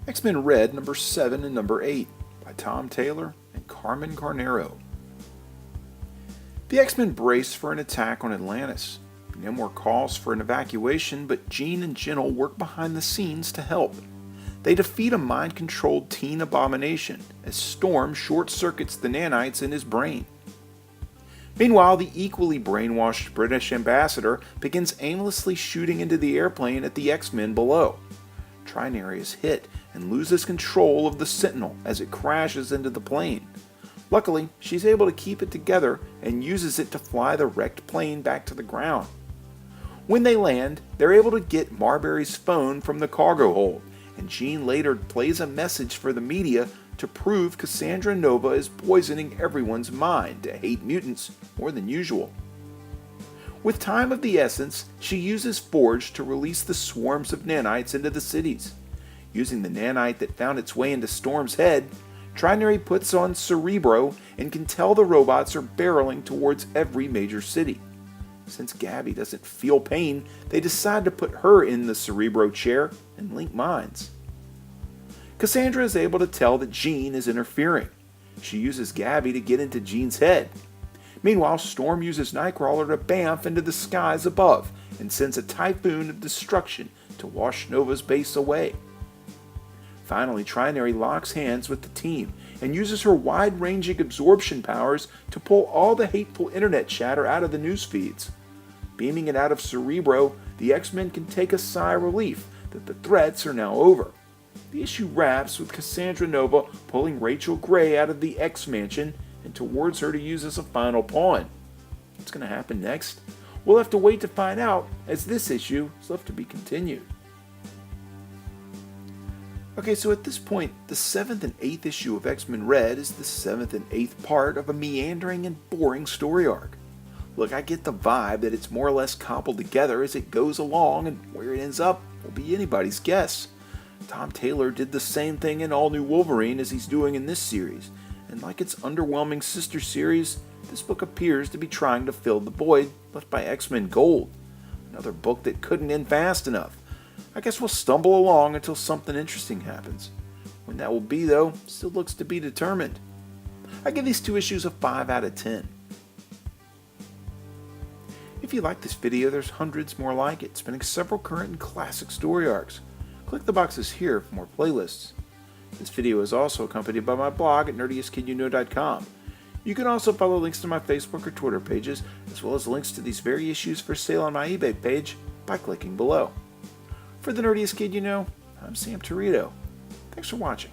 X-Men Red number 7 and number 8 by Tom Taylor and Carmen Carnero. The X-Men brace for an attack on Atlantis. Namor calls for an evacuation, but Jean and Jinnel work behind the scenes to help. They defeat a mind-controlled teen abomination as Storm short-circuits the nanites in his brain. Meanwhile, the equally brainwashed British ambassador begins aimlessly shooting into the airplane at the X-Men below. Trinary is hit and loses control of the Sentinel as it crashes into the plane. Luckily, she's able to keep it together and uses it to fly the wrecked plane back to the ground. When they land, they're able to get Marbury's phone from the cargo hold, and Jean later plays a message for the media to prove Cassandra Nova is poisoning everyone's mind to hate mutants more than usual. With time of the essence, she uses Forge to release the swarms of nanites into the cities. Using the nanite that found its way into Storm's head, Trinary puts on Cerebro and can tell the robots are barreling towards every major city. Since Gabby doesn't feel pain, they decide to put her in the Cerebro chair and link minds. Cassandra is able to tell that Jean is interfering. She uses Gabby to get into Jean's head. Meanwhile, Storm uses Nightcrawler to bamf into the skies above and sends a typhoon of destruction to wash Nova's base away. Finally, Trinary locks hands with the team and uses her wide-ranging absorption powers to pull all the hateful internet chatter out of the news feeds. Beaming it out of Cerebro, the X-Men can take a sigh of relief that the threats are now over. The issue wraps with Cassandra Nova pulling Rachel Gray out of the X-Mansion and towards her to use as a final pawn. What's going to happen next? We'll have to wait to find out, as this issue is left to be continued. Okay, so at this point, the 7th and 8th issue of X-Men Red is the 7th and 8th part of a meandering and boring story arc. Look, I get the vibe that it's more or less cobbled together as it goes along, and where it ends up will be anybody's guess. Tom Taylor did the same thing in All New Wolverine as he's doing in this series, and like its underwhelming sister series, this book appears to be trying to fill the void left by X-Men Gold. Another book that couldn't end fast enough. I guess we'll stumble along until something interesting happens. When that will be, though, still looks to be determined. I give these 2 issues a 5 out of 10. If you like this video, there's hundreds more like it, spanning several current and classic story arcs. Click the boxes here for more playlists. This video is also accompanied by my blog at nerdiestkidyouknow.com. You can also follow links to my Facebook or Twitter pages, as well as links to these very issues for sale on my eBay page by clicking below. For the Nerdiest Kid You Know, I'm Sam Torito. Thanks for watching.